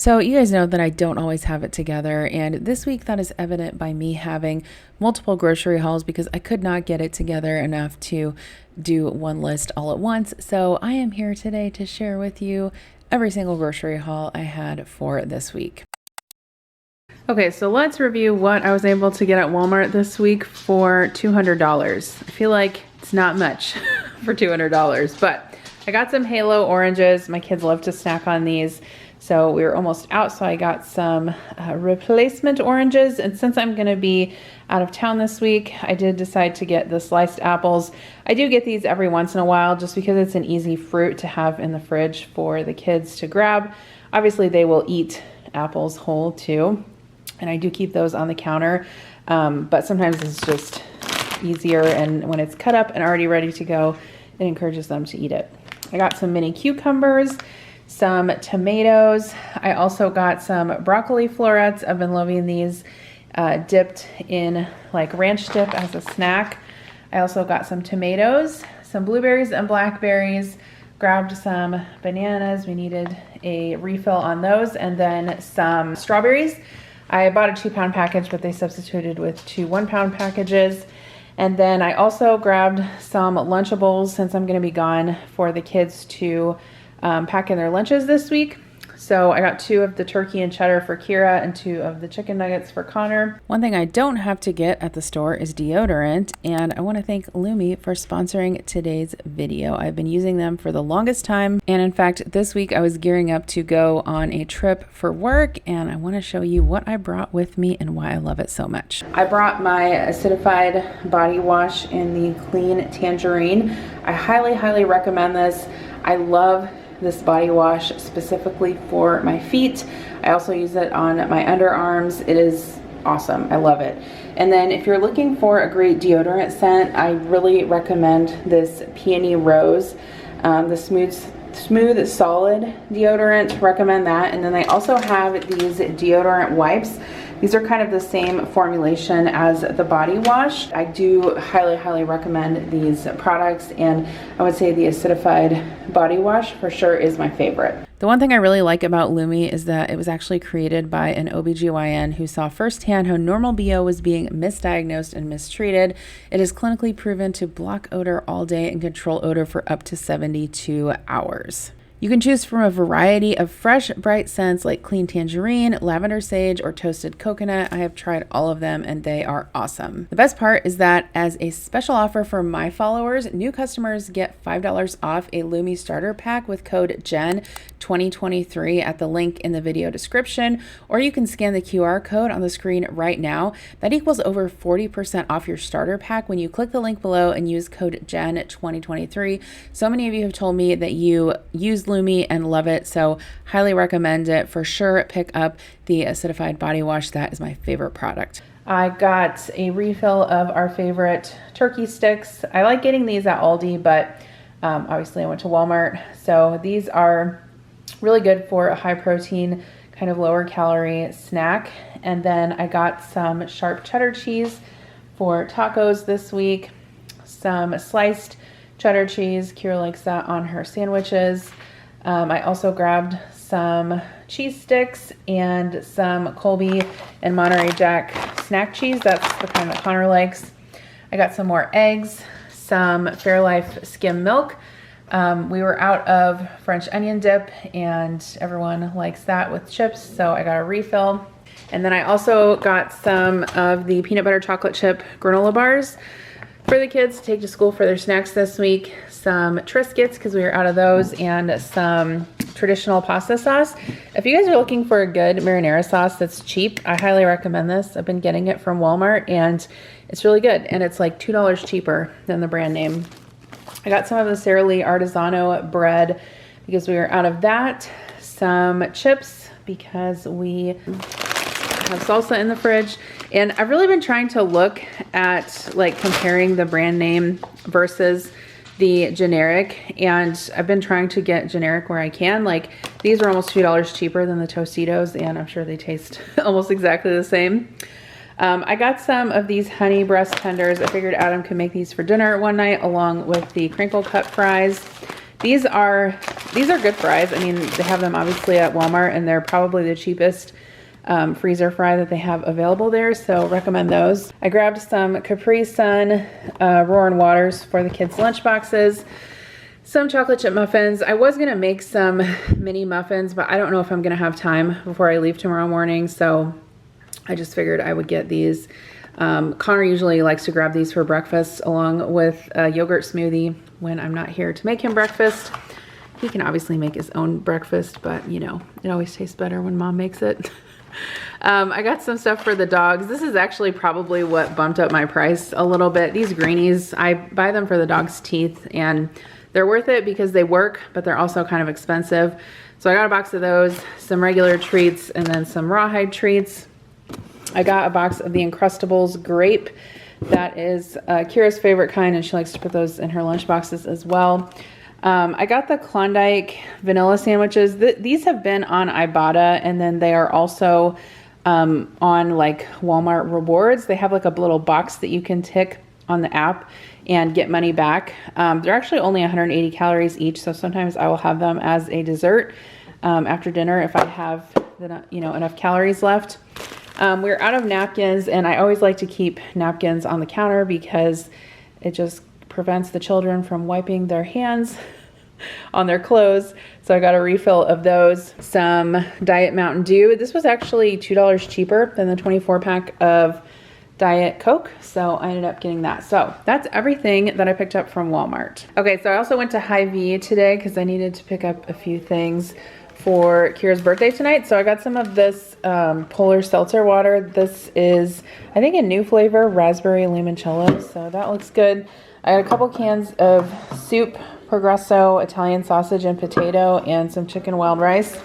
So you guys know that I don't always have it together, and this week that is evident by me having multiple grocery hauls because I could not get it together enough to do one list all at once. So I am here today to share with you every single grocery haul I had for this week. Okay, so let's review what I was able to get at Walmart this week for $200. I feel like it's not much for $200, but I got some Halo oranges. My kids love to snack on these. So we were almost out, so I got some replacement oranges. And since I'm gonna be out of town this week, I did decide to get the sliced apples. I do get these every once in a while just because it's an easy fruit to have in the fridge for the kids to grab. Obviously they will eat apples whole too. And I do keep those on the counter, but sometimes it's just easier, and when it's cut up and already ready to go, it encourages them to eat it. I got some mini cucumbers, some tomatoes. I also got some broccoli florets. I've been loving these dipped in like ranch dip as a snack. I also got some tomatoes, some blueberries and blackberries, grabbed some bananas. We needed a refill on those, and then some strawberries. I bought a 2-pound package, but they substituted with 2 1-pound packages. And then I also grabbed some Lunchables since I'm gonna be gone for the kids to pack in their lunches this week. So I got 2 of the turkey and cheddar for Kira and 2 of the chicken nuggets for Connor. One thing I don't have to get at the store is deodorant, and I want to thank Lumi for sponsoring today's video. I've been using them for the longest time, and in fact this week I was gearing up to go on a trip for work, and I want to show you what I brought with me and why I love it so much. I brought my acidified body wash in the Clean Tangerine. I highly recommend this. I love this body wash specifically for my feet. I also use it on my underarms. It is awesome. I love it. And then if you're looking for a great deodorant scent, I really recommend this Peony Rose, the smooth solid deodorant. Recommend that. And then they also have these deodorant wipes. These are kind of the same formulation as the body wash. I do highly recommend these products, and I would say the acidified body wash for sure is my favorite. The one thing I really like about Lumi is that it was actually created by an OBGYN who saw firsthand how normal BO was being misdiagnosed and mistreated. It is clinically proven to block odor all day and control odor for up to 72 hours. You can choose from a variety of fresh, bright scents like Clean Tangerine, Lavender Sage, or Toasted Coconut. I have tried all of them and they are awesome. The best part is that as a special offer for my followers, new customers get $5 off a Lumi starter pack with code GEN2023 at the link in the video description, or you can scan the QR code on the screen right now. That equals over 40% off your starter pack when you click the link below and use code GEN2023. So many of you have told me that you use Lumi and love it, so highly recommend it. For sure, pick up the acidified body wash. That is my favorite product. I got a refill of our favorite turkey sticks. I like getting these at Aldi, but obviously I went to Walmart. So these are really good for a high protein, kind of lower calorie snack. And then I got some sharp cheddar cheese for tacos this week, some sliced cheddar cheese. Kira likes that on her sandwiches. I also grabbed some cheese sticks and some Colby and Monterey Jack snack cheese. That's the kind that Connor likes. I got some more eggs, some Fairlife skim milk. We were out of French onion dip and everyone likes that with chips, so I got a refill. And then I also got some of the peanut butter chocolate chip granola bars for the kids to take to school for their snacks this week. Some Triscuits because we were out of those, and some traditional pasta sauce. If you guys are looking for a good marinara sauce that's cheap, I highly recommend this. I've been getting it from Walmart and it's really good, and it's like $2 cheaper than the brand name. I got some of the Sara Lee Artisano bread because we were out of that. Some chips because we have salsa in the fridge. And I've really been trying to look at like comparing the brand name versus the generic, and I've been trying to get generic where I can. Like these are almost $2 cheaper than the Tostitos, and I'm sure they taste almost exactly the same. I got some of these honey breast tenders. I figured Adam could make these for dinner one night along with the crinkle cut fries. These are good fries. I mean, they have them obviously at Walmart, and they're probably the cheapest freezer fry that they have available there, so recommend those. I grabbed some Capri Sun Roaring Waters for the kids' lunch boxes, some chocolate chip muffins. I was gonna make some mini muffins, but I don't know if I'm gonna have time before I leave tomorrow morning, so I just figured I would get these. Connor usually likes to grab these for breakfast along with a yogurt smoothie when I'm not here to make him breakfast. He can obviously make his own breakfast, but you know, it always tastes better when mom makes it. I got some stuff for the dogs. This is actually probably what bumped up my price a little bit. These greenies, I buy them for the dog's teeth, and they're worth it because they work, but they're also kind of expensive. So I got a box of those, some regular treats, and then some rawhide treats. I got a box of the Uncrustables grape. That is Kira's favorite kind, and she likes to put those in her lunch boxes as well. I got the Klondike vanilla sandwiches. These have been on IBOTTA, and then they are also on like Walmart rewards. They have like a little box that you can tick on the app and get money back. They're actually only 180 calories each, so sometimes I will have them as a dessert after dinner if I have enough calories left. We're out of napkins, and I always like to keep napkins on the counter because it just prevents the children from wiping their hands on their clothes. So I got a refill of those. Some Diet Mountain Dew. This was actually $2 cheaper than the 24 pack of Diet Coke, so I ended up getting that. So that's everything that I picked up from Walmart. Okay, so I also went to HyVee today because I needed to pick up a few things for Kira's birthday tonight. So I got some of this Polar Seltzer water. This is, I think, a new flavor, raspberry limoncello, so that looks good. I got a couple cans of soup, Progresso, Italian sausage and potato, and some chicken wild rice.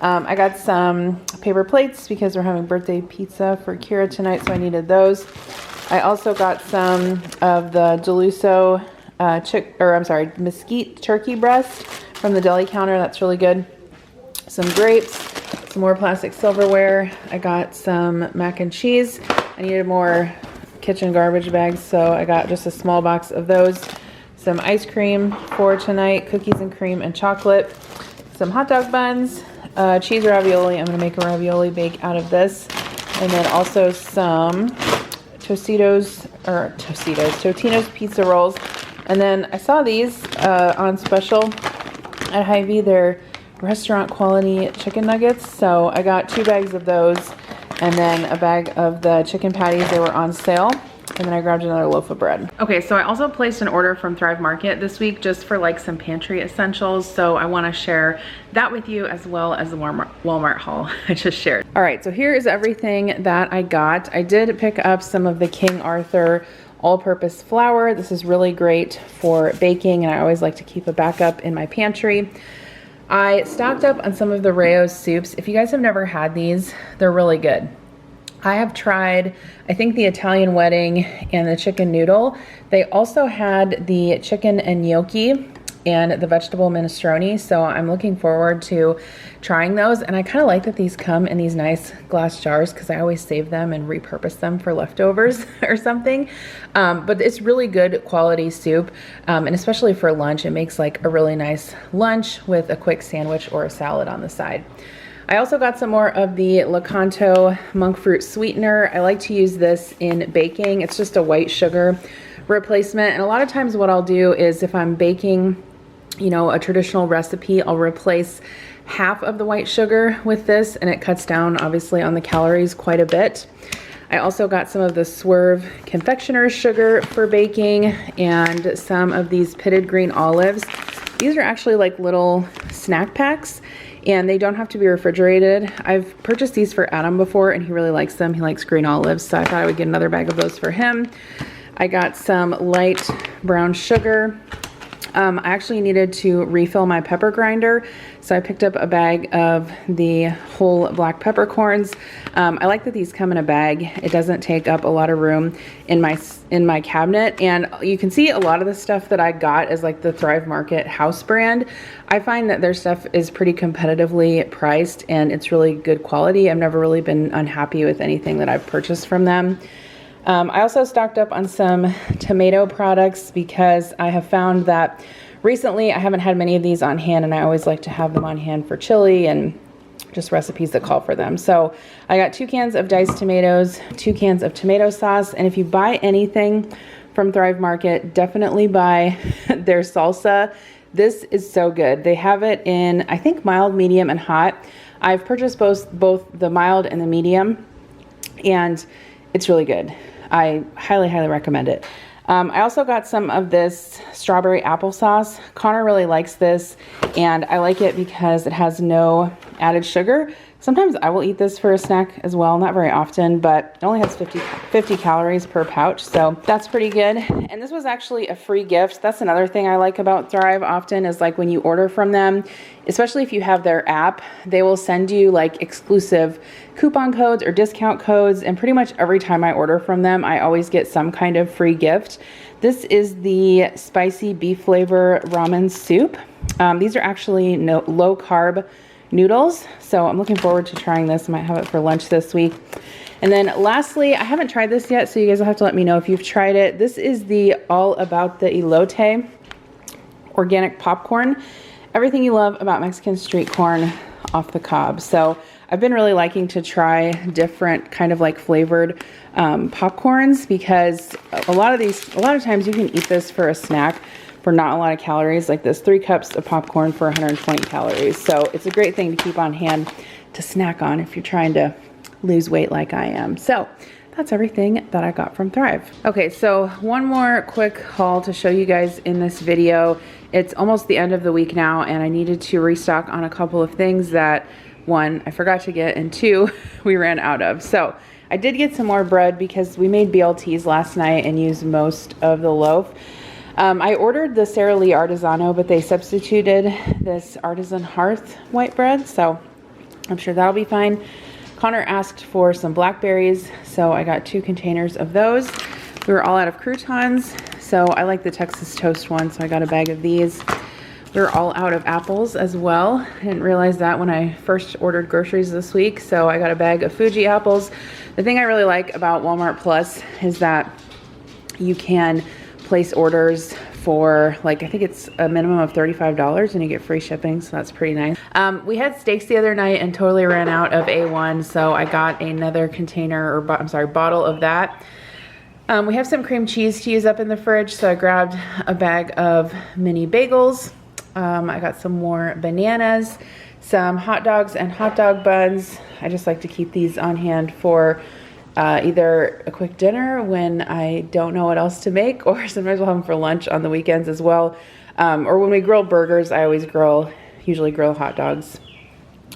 I got some paper plates because we're having birthday pizza for Kira tonight, so I needed those. I also got some of the Deluso mesquite turkey breast from the deli counter. That's really good. Some grapes, some more plastic silverware. I got some mac and cheese. I needed more kitchen garbage bags, so I got just a small box of those. Some ice cream for tonight, cookies and cream and chocolate. Some hot dog buns, cheese ravioli. I'm gonna make a ravioli bake out of this. And then also some Totino's pizza rolls. And then I saw these on special at HyVee. They're restaurant quality chicken nuggets. So I got 2 bags of those, and then a bag of the chicken patties. They were on sale. And then I grabbed another loaf of bread. Okay, so I also placed an order from Thrive Market this week just for like some pantry essentials. So I wanna share that with you as well as the Walmart haul I just shared. All right, so here is everything that I got. I did pick up some of the King Arthur all-purpose flour. This is really great for baking, and I always like to keep a backup in my pantry. I stocked up on some of the Rao's soups. If you guys have never had these, they're really good. I have tried, I think, the Italian wedding and the chicken noodle. They also had the chicken and gnocchi and the vegetable minestrone, so I'm looking forward to trying those. And I kind of like that these come in these nice glass jars because I always save them and repurpose them for leftovers or something. But it's really good quality soup, and especially for lunch, it makes like a really nice lunch with a quick sandwich or a salad on the side. I also got some more of the Lakanto monk fruit sweetener. I like to use this in baking. It's just a white sugar replacement. And a lot of times what I'll do is if I'm baking, you know, a traditional recipe, I'll replace half of the white sugar with this, and it cuts down obviously on the calories quite a bit. I also got some of the Swerve confectioner's sugar for baking and some of these pitted green olives. These are actually like little snack packs, and they don't have to be refrigerated. I've purchased these for Adam before, and he really likes them. He likes green olives, so I thought I would get another bag of those for him. I got some light brown sugar. I actually needed to refill my pepper grinder, so I picked up a bag of the whole black peppercorns. I like that these come in a bag. It doesn't take up a lot of room in my cabinet, and you can see a lot of the stuff that I got is like the Thrive Market house brand. I find that their stuff is pretty competitively priced, and it's really good quality. I've never really been unhappy with anything that I've purchased from them. I also stocked up on some tomato products because I have found that recently I haven't had many of these on hand, and I always like to have them on hand for chili and just recipes that call for them. So I got 2 cans of diced tomatoes, 2 cans of tomato sauce, and if you buy anything from Thrive Market, definitely buy their salsa. This is so good. They have it in, I think, mild, medium, and hot. I've purchased both the mild and the medium, and it's really good. I highly, highly recommend it. I also got some of this strawberry applesauce. Connor really likes this, and I like it because it has no added sugar. Sometimes I will eat this for a snack as well, not very often, but it only has 50 calories per pouch, so that's pretty good. And this was actually a free gift. That's another thing I like about Thrive often is like when you order from them, especially if you have their app, they will send you like exclusive coupon codes or discount codes, and pretty much every time I order from them, I always get some kind of free gift. This is the spicy beef flavor ramen soup. These are actually low carb noodles, so I'm looking forward to trying this. I might have it for lunch this week. And then lastly, I haven't tried this yet, so you guys will have to let me know if you've tried it. This is the All About the Elote organic popcorn. Everything you love about Mexican street corn off the cob. So I've been really liking to try different kind of like flavored popcorns, because a lot of times you can eat this for a snack for not a lot of calories, like this 3 cups of popcorn for 120 calories. So it's a great thing to keep on hand to snack on if you're trying to lose weight like I am. So that's everything that I got from Thrive. Okay, so one more quick haul to show you guys in this video. It's almost the end of the week now, and I needed to restock on a couple of things that, 1, I forgot to get, and 2, we ran out of. So I did get some more bread because we made BLTs last night and used most of the loaf. I ordered the Sara Lee Artisano, but they substituted this Artisan Hearth white bread, so I'm sure that'll be fine. Connor asked for some blackberries, so I got 2 containers of those. We were all out of croutons, so I like the Texas toast one, so I got a bag of these. We were all out of apples as well. I didn't realize that when I first ordered groceries this week, so I got a bag of Fuji apples. The thing I really like about Walmart Plus is that you can place orders for, like, I think it's a minimum of $35 and you get free shipping, so that's pretty nice. We had steaks the other night and totally ran out of A1, so I got another container, or I'm sorry, bottle of that. We have some cream cheese to use up in the fridge, so I grabbed a bag of mini bagels. I got some more bananas, some hot dogs and hot dog buns. I just like to keep these on hand for either a quick dinner when I don't know what else to make, or sometimes we'll have them for lunch on the weekends as well. Or when we grill burgers, I always usually grill hot dogs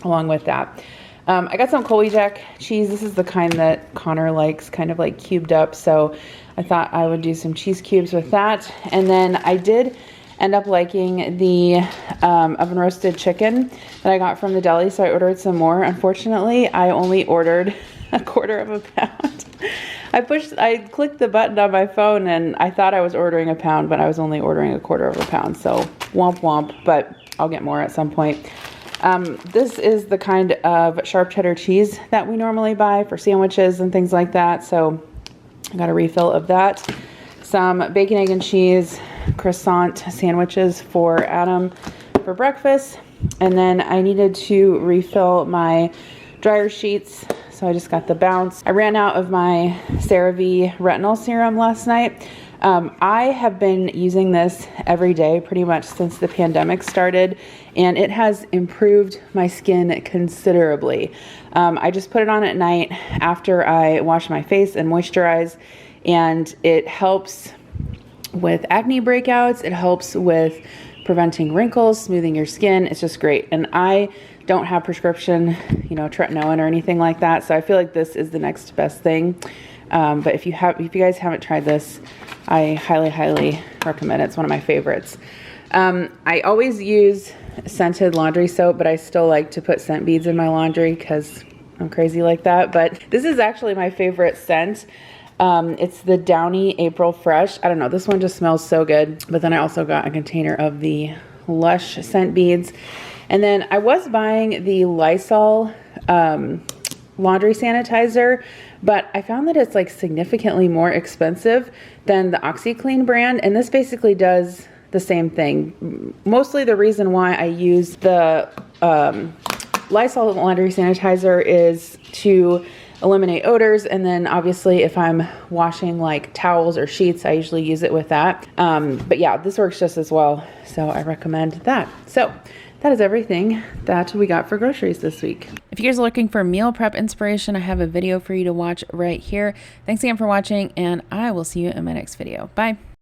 along with that. I got some Colby Jack cheese. This is the kind that Connor likes, kind of like cubed up. So I thought I would do some cheese cubes with that. And then I did end up liking the oven roasted chicken that I got from the deli, so I ordered some more. Unfortunately, I only ordered a quarter of a pound. I clicked the button on my phone and I thought I was ordering a pound, but I was only ordering a quarter of a pound. So womp womp, but I'll get more at some point. This is the kind of sharp cheddar cheese that we normally buy for sandwiches and things like that. So I got a refill of that. Some bacon, egg, and cheese croissant sandwiches for Adam for breakfast. And then I needed to refill my dryer sheets, so I just got the Bounce. I ran out of my CeraVe retinol serum last night. I have been using this every day pretty much since the pandemic started, and it has improved my skin considerably. I just put it on at night after I wash my face and moisturize, and it helps with acne breakouts. It helps with preventing wrinkles, smoothing your skin. It's just great. And I don't have prescription, tretinoin or anything like that. So I feel like this is the next best thing. But if you guys haven't tried this, I highly, highly recommend it. It's one of my favorites. I always use scented laundry soap, but I still like to put scent beads in my laundry because I'm crazy like that. But this is actually my favorite scent. It's the Downy April Fresh. I don't know, this one just smells so good. But then I also got a container of the Lush scent beads. And then I was buying the Lysol laundry sanitizer, but I found that it's like significantly more expensive than the OxyClean brand. And this basically does the same thing. Mostly the reason why I use the Lysol laundry sanitizer is to eliminate odors, and then obviously if I'm washing like towels or sheets, I usually use it with that. But yeah, this works just as well, so I recommend that. So that is everything that we got for groceries this week. If you guys are looking for meal prep inspiration, I have a video for you to watch right here. Thanks again for watching, and I will see you in my next video. Bye.